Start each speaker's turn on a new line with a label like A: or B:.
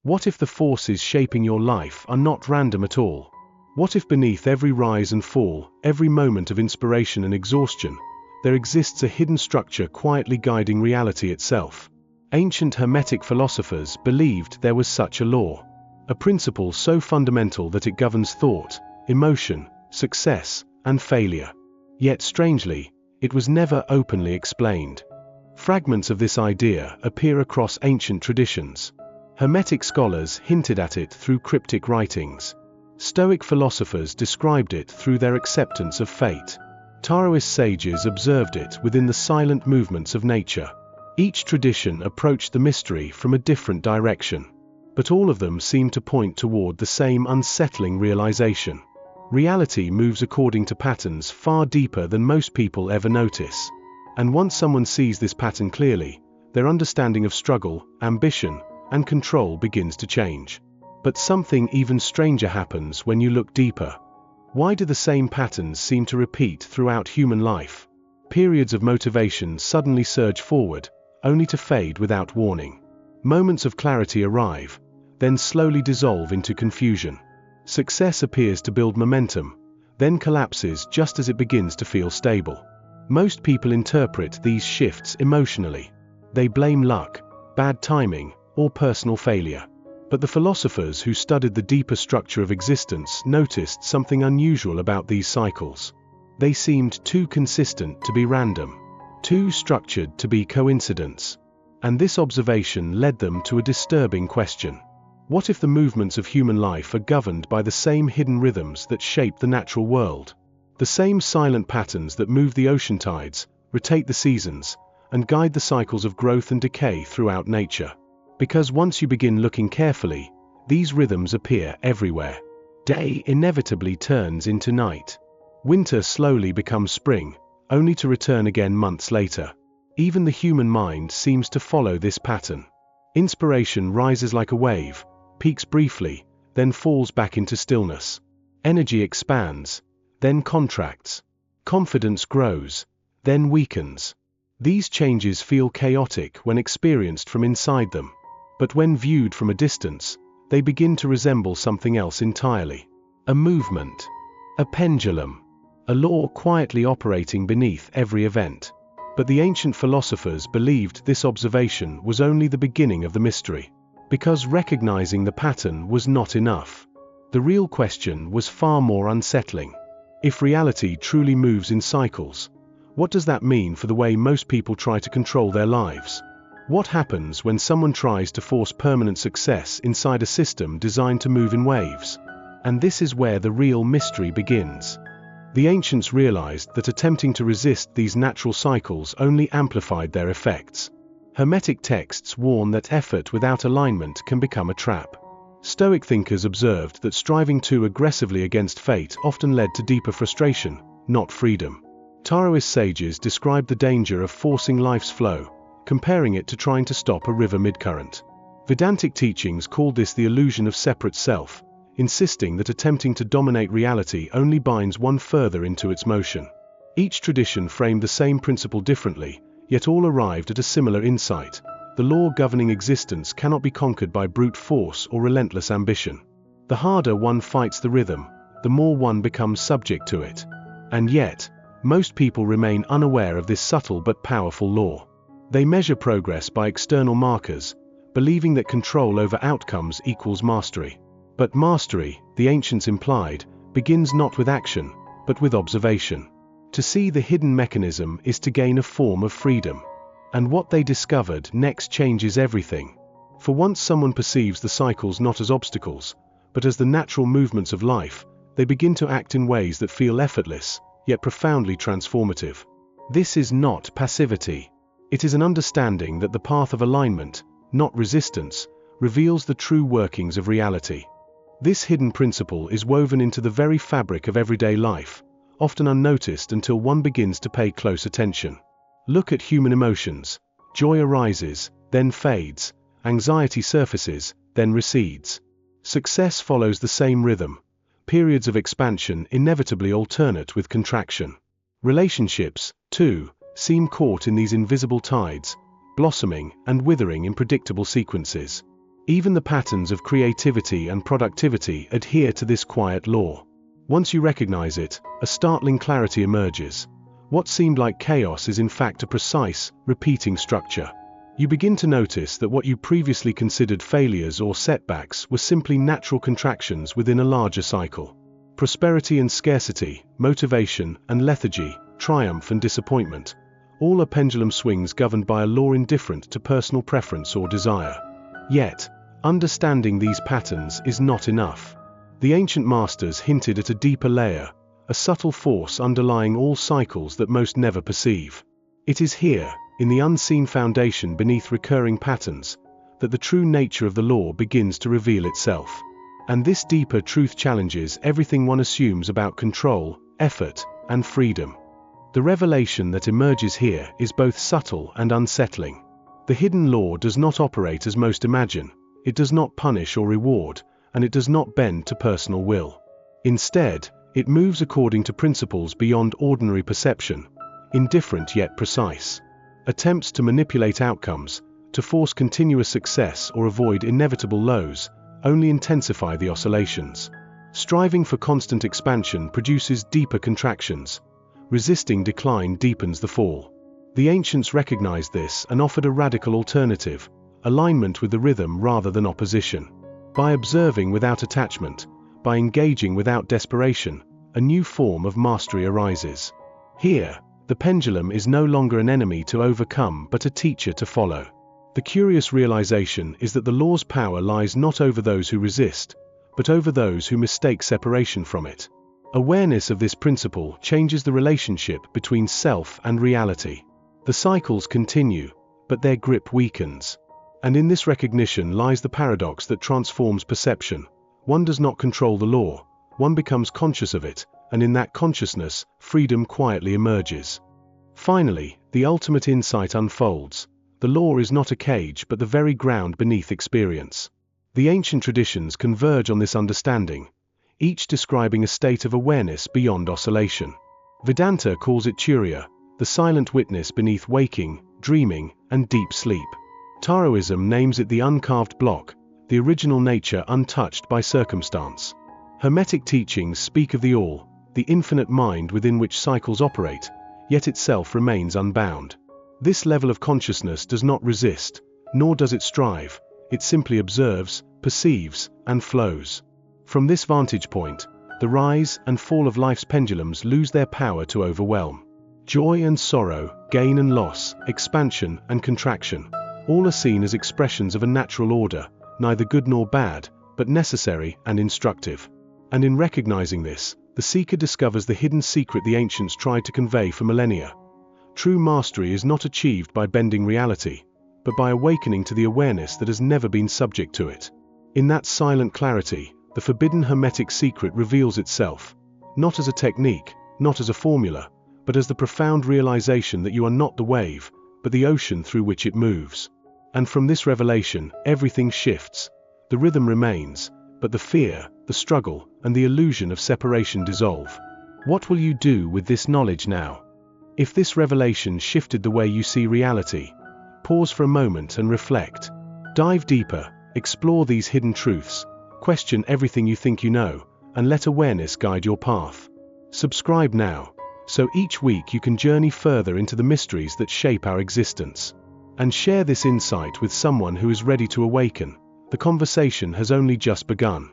A: What if the forces shaping your life are not random at all? What if beneath every rise and fall, every moment of inspiration and exhaustion, there exists a hidden structure quietly guiding reality itself? Ancient Hermetic philosophers believed there was such a law, a principle so fundamental that it governs thought, emotion, success, and failure. Yet strangely, it was never openly explained. Fragments of this idea appear across ancient traditions. Hermetic scholars hinted at it through cryptic writings. Stoic philosophers described it through their acceptance of fate. Taoist sages observed it within the silent movements of nature. Each tradition approached the mystery from a different direction, but all of them seemed to point toward the same unsettling realization. Reality moves according to patterns far deeper than most people ever notice. And once someone sees this pattern clearly, their understanding of struggle, ambition, and control begins to change. But something even stranger happens when you look deeper. Why do the same patterns seem to repeat throughout human life? Periods of motivation suddenly surge forward, only to fade without warning. Moments of clarity arrive, then slowly dissolve into confusion. Success appears to build momentum, then collapses just as it begins to feel stable. Most people interpret these shifts emotionally. They blame luck, bad timing, or personal failure. But the philosophers who studied the deeper structure of existence noticed something unusual about these cycles. They seemed too consistent to be random, too structured to be coincidence. And this observation led them to a disturbing question. What if the movements of human life are governed by the same hidden rhythms that shape the natural world? The same silent patterns that move the ocean tides, rotate the seasons, and guide the cycles of growth and decay throughout nature. Because once you begin looking carefully, these rhythms appear everywhere. Day inevitably turns into night. Winter slowly becomes spring, only to return again months later. Even the human mind seems to follow this pattern. Inspiration rises like a wave, peaks briefly, then falls back into stillness. Energy expands, then contracts. Confidence grows, then weakens. These changes feel chaotic when experienced from inside them. But when viewed from a distance, they begin to resemble something else entirely. A movement, a pendulum, a law quietly operating beneath every event. But the ancient philosophers believed this observation was only the beginning of the mystery. Because recognizing the pattern was not enough. The real question was far more unsettling. If reality truly moves in cycles, what does that mean for the way most people try to control their lives? What happens when someone tries to force permanent success inside a system designed to move in waves? And this is where the real mystery begins. The ancients realized that attempting to resist these natural cycles only amplified their effects. Hermetic texts warn that effort without alignment can become a trap. Stoic thinkers observed that striving too aggressively against fate often led to deeper frustration, not freedom. Taoist sages described the danger of forcing life's flow, comparing it to trying to stop a river mid-current. Vedantic teachings called this the illusion of separate self, insisting that attempting to dominate reality only binds one further into its motion. Each tradition framed the same principle differently, yet all arrived at a similar insight. The law governing existence cannot be conquered by brute force or relentless ambition. The harder one fights the rhythm, the more one becomes subject to it. And yet, most people remain unaware of this subtle but powerful law. They measure progress by external markers, believing that control over outcomes equals mastery. But mastery, the ancients implied, begins not with action, but with observation. To see the hidden mechanism is to gain a form of freedom. And what they discovered next changes everything. For once someone perceives the cycles not as obstacles, but as the natural movements of life, they begin to act in ways that feel effortless, yet profoundly transformative. This is not passivity. It is an understanding that the path of alignment, not resistance, reveals the true workings of reality. This hidden principle is woven into the very fabric of everyday life, often unnoticed until one begins to pay close attention. Look at human emotions. Joy arises, then fades. Anxiety surfaces, then recedes. Success follows the same rhythm. Periods of expansion inevitably alternate with contraction. Relationships, too, seem caught in these invisible tides, blossoming and withering in predictable sequences. Even the patterns of creativity and productivity adhere to this quiet law. Once you recognize it, a startling clarity emerges. What seemed like chaos is in fact a precise, repeating structure. You begin to notice that what you previously considered failures or setbacks were simply natural contractions within a larger cycle. Prosperity and scarcity, motivation and lethargy, triumph and disappointment, all are pendulum swings governed by a law indifferent to personal preference or desire. Yet, understanding these patterns is not enough. The ancient masters hinted at a deeper layer, a subtle force underlying all cycles that most never perceive. It is here, in the unseen foundation beneath recurring patterns, that the true nature of the law begins to reveal itself. And this deeper truth challenges everything one assumes about control, effort, and freedom. The revelation that emerges here is both subtle and unsettling. The hidden law does not operate as most imagine, it does not punish or reward, and it does not bend to personal will. Instead, it moves according to principles beyond ordinary perception, indifferent yet precise. Attempts to manipulate outcomes, to force continuous success or avoid inevitable lows, only intensify the oscillations. Striving for constant expansion produces deeper contractions. Resisting decline deepens the fall. The ancients recognized this and offered a radical alternative, alignment with the rhythm rather than opposition. By observing without attachment, by engaging without desperation, a new form of mastery arises. Here, the pendulum is no longer an enemy to overcome but a teacher to follow. The curious realization is that the law's power lies not over those who resist, but over those who mistake separation from it. Awareness of this principle changes the relationship between self and reality. The cycles continue, but their grip weakens. And in this recognition lies the paradox that transforms perception. One does not control the law, one becomes conscious of it, and in that consciousness, freedom quietly emerges. Finally, the ultimate insight unfolds. The law is not a cage but the very ground beneath experience. The ancient traditions converge on this understanding, each describing a state of awareness beyond oscillation. Vedanta calls it Turiya, the silent witness beneath waking, dreaming, and deep sleep. Taoism names it the uncarved block, the original nature untouched by circumstance. Hermetic teachings speak of the all, the infinite mind within which cycles operate, yet itself remains unbound. This level of consciousness does not resist, nor does it strive, it simply observes, perceives, and flows. From this vantage point, the rise and fall of life's pendulums lose their power to overwhelm. Joy and sorrow, gain and loss, expansion and contraction, all are seen as expressions of a natural order, neither good nor bad, but necessary and instructive. And in recognizing this, the seeker discovers the hidden secret the ancients tried to convey for millennia. True mastery is not achieved by bending reality, but by awakening to the awareness that has never been subject to it. In that silent clarity, the forbidden Hermetic secret reveals itself, not as a technique, not as a formula, but as the profound realization that you are not the wave, but the ocean through which it moves. And from this revelation, everything shifts. The rhythm remains, but the fear, the struggle, and the illusion of separation dissolve. What will you do with this knowledge now? If this revelation shifted the way you see reality, pause for a moment and reflect. Dive deeper, explore these hidden truths, question everything you think you know, and let awareness guide your path. Subscribe now, so each week you can journey further into the mysteries that shape our existence. And share this insight with someone who is ready to awaken. The conversation has only just begun.